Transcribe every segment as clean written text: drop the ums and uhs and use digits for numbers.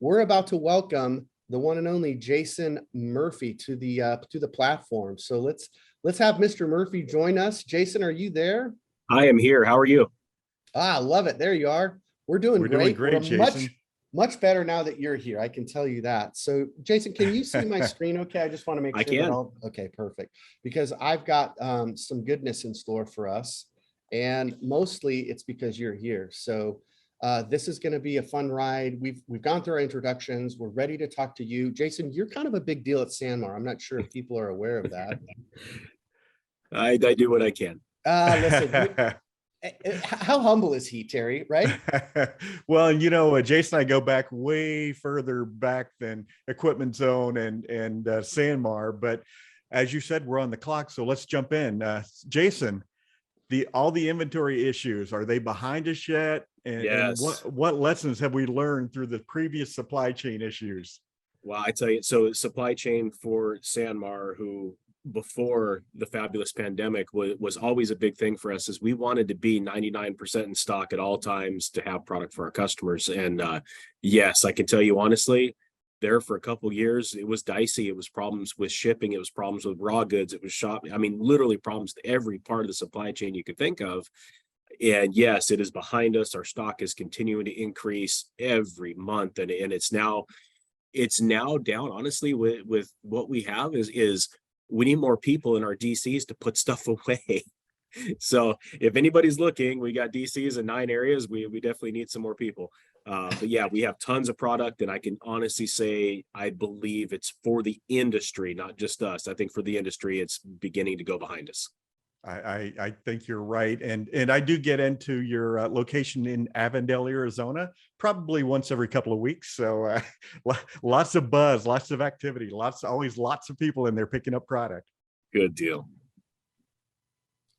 we're about to welcome the one and only Jason Murphy to the platform. So let's have Mr. Murphy join us. Jason, are you there? I am here. How are you? I love it. There you are. We're doing We're doing great. We're great, Jason. much better now that you're here. I can tell you that. So Jason, can you see my screen okay? I just want to make I sure that can. all okay, perfect. Because I've got some goodness in store for us. And mostly it's because you're here. So this is going to be a fun ride. We've gone through our introductions. We're ready to talk to you. Jason, you're kind of a big deal at SanMar. I'm not sure if people are aware of that. I do what I can. Listen, how humble is he, Terry, right? Well, Jason and I go back way further back than Equipment Zone and SanMar. But as you said, we're on the clock. So let's jump in. Jason, all the inventory issues, are they behind us yet? And, Yes. and what lessons have we learned through the previous supply chain issues? Well, I tell you, so supply chain for SanMar, who before the fabulous pandemic was always a big thing for us, is we wanted to be 99% in stock at all times to have product for our customers. And yes, I can tell you honestly, there for a couple of years, it was dicey. It was problems with shipping. It was problems with raw goods. It was shopping. I mean, literally problems to every part of the supply chain you could think of. And yes, it is behind us. Our stock is continuing to increase every month. And it's now down, honestly, with what we have is we need more people in our DCs to put stuff away. So if anybody's looking, we got DCs in 9 areas. We definitely need some more people. But yeah, we have tons of product, and I can honestly say I believe it's for the industry, not just us. I think for the industry, it's beginning to go behind us. I think you're right. And I do get into your location in Avondale, Arizona, probably once every couple of weeks. So lots of buzz, lots of activity, always lots of people in there picking up product. Good deal.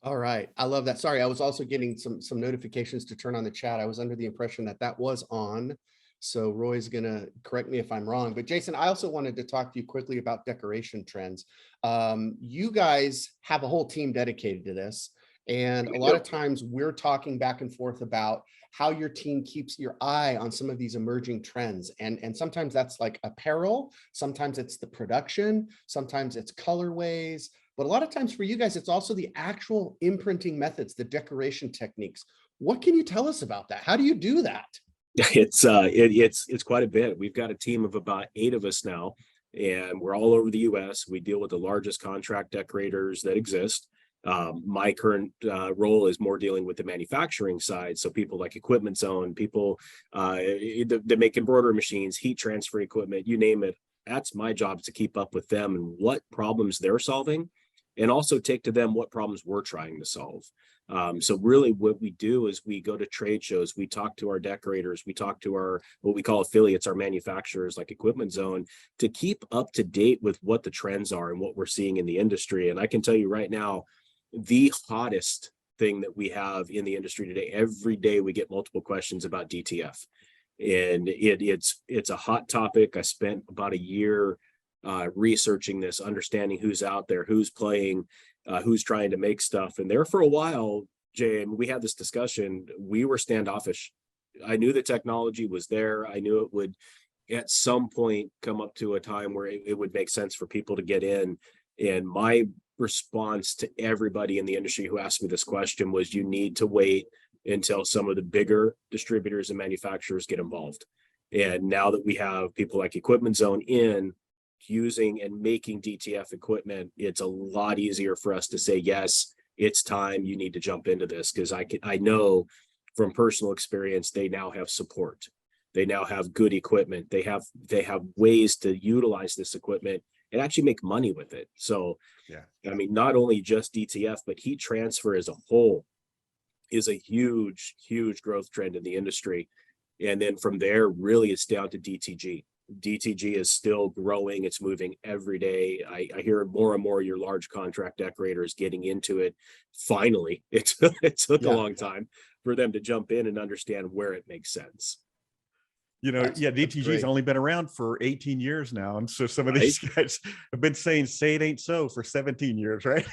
All right. I love that. Sorry, I was also getting some notifications to turn on the chat. I was under the impression that was on. So Roy's going to correct me if I'm wrong. But Jason, I also wanted to talk to you quickly about decoration trends. You guys have a whole team dedicated to this. And a lot of times we're talking back and forth about how your team keeps your eye on some of these emerging trends. And sometimes that's like apparel. Sometimes it's the production. Sometimes it's colorways. But a lot of times for you guys, it's also the actual imprinting methods, the decoration techniques. What can you tell us about that? How do you do that? It's quite a bit. We've got a team of about 8 of us now, and we're all over the US. We deal with the largest contract decorators that exist. My current role is more dealing with the manufacturing side. So people like Equipment Zone, people that make embroidery machines, heat transfer equipment, you name it. That's my job, to keep up with them and what problems they're solving, and also take to them what problems we're trying to solve. So really what we do is we go to trade shows, we talk to our decorators, we talk to our, what we call affiliates, our manufacturers like Equipment Zone, to keep up to date with what the trends are and what we're seeing in the industry. And I can tell you right now, the hottest thing that we have in the industry today, every day we get multiple questions about DTF. And it's a hot topic. I spent about a year researching this, understanding who's out there, who's playing, who's trying to make stuff. And there for a while, Jay, and we had this discussion, we were standoffish. I knew the technology was there. I knew it would at some point come up to a time where it would make sense for people to get in. And my response to everybody in the industry who asked me this question was, you need to wait until some of the bigger distributors and manufacturers get involved. And now that we have people like Equipment Zone in using and making DTF equipment, it's a lot easier for us to say, yes, it's time, you need to jump into this. Because I know from personal experience, they now have support. They now have good equipment. They have ways to utilize this equipment and actually make money with it. So, yeah, I mean, not only just DTF, but heat transfer as a whole is a huge, huge growth trend in the industry. And then from there, really it's down to DTG. DTG is still growing. It's moving every day. I hear more and more your large contract decorators getting into it. Finally, it took a long time for them to jump in and understand where it makes sense. DTG's only been around for 18 years now. And so some of these guys have been saying, say it ain't so for 17 years, right?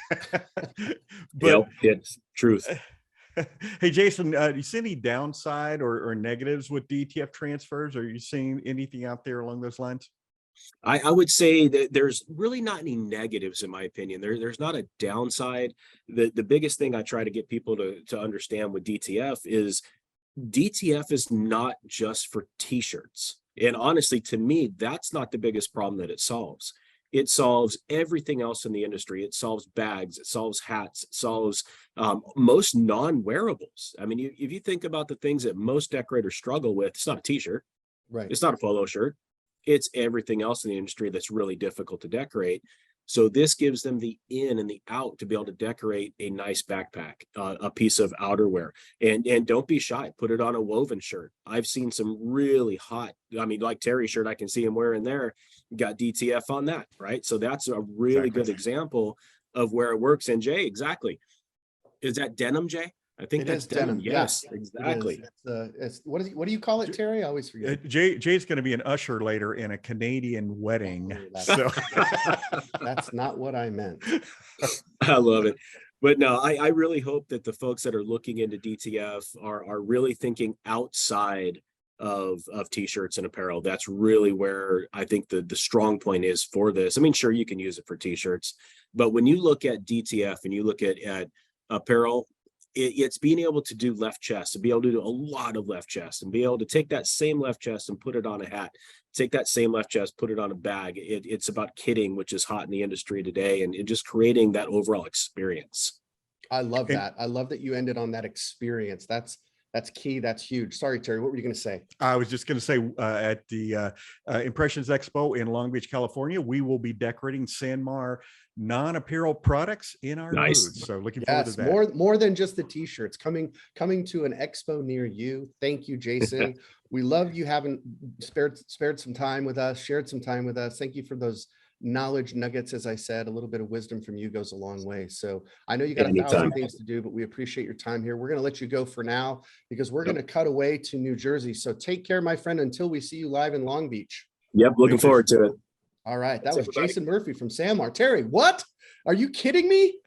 But it's truth. Hey, Jason, do you see any downside or negatives with DTF transfers? Are you seeing anything out there along those lines? I would say that there's really not any negatives in my opinion. There's not a downside. The biggest thing I try to get people to understand with DTF is DTF is not just for t-shirts. And honestly, to me, that's not the biggest problem that it solves. It solves everything else in the industry. It solves bags, it solves hats, it solves most non-wearables. I mean, if you think about the things that most decorators struggle with, it's not a t-shirt, Right. it's not a polo shirt, it's everything else in the industry that's really difficult to decorate. So this gives them the in and the out to be able to decorate a nice backpack, a piece of outerwear, and don't be shy. Put it on a woven shirt. I've seen some really hot. I mean, like Terry's shirt, I can see him wearing there. Got DTF on that, right? So that's a really good example of where it works. And Jay, exactly. Is that denim, Jay? I think It that's is denim. Yes, Yeah, exactly. It's what do you call it, Terry? I always forget. Jay's going to be an usher later in a Canadian wedding. Oh, So that's not what I meant. I love it. But no, I really hope that the folks that are looking into DTF are really thinking outside of t-shirts and apparel. That's really where I think the strong point is for this. I mean, sure, you can use it for t-shirts, but when you look at DTF and you look at apparel, it's being able to do left chest and be able to do a lot of left chest and be able to take that same left chest and put it on a hat, take that same left chest, put it on a bag. It's about kitting, which is hot in the industry today, and just creating that overall experience. I love that. I love that you ended on that experience. That's key. That's huge. Sorry, Terry, what were you going to say? I was just going to say at the Impressions Expo in Long Beach, California, we will be decorating SanMar non-apparel products in our booth. So looking forward to that. More than just the t-shirts coming to an expo near you. Thank you, Jason. We love you having spared some time with us, shared some time with us. Thank you for those knowledge nuggets. As I said, a little bit of wisdom from you goes a long way. So I know you got a thousand things to do, but we appreciate your time here. We're going to let you go for now because we're going to cut away to New Jersey. So take care, my friend, until we see you live in Long Beach. Yep, looking forward to it. All right, that was Jason Murphy from SanMar. Terry, what? Are you kidding me?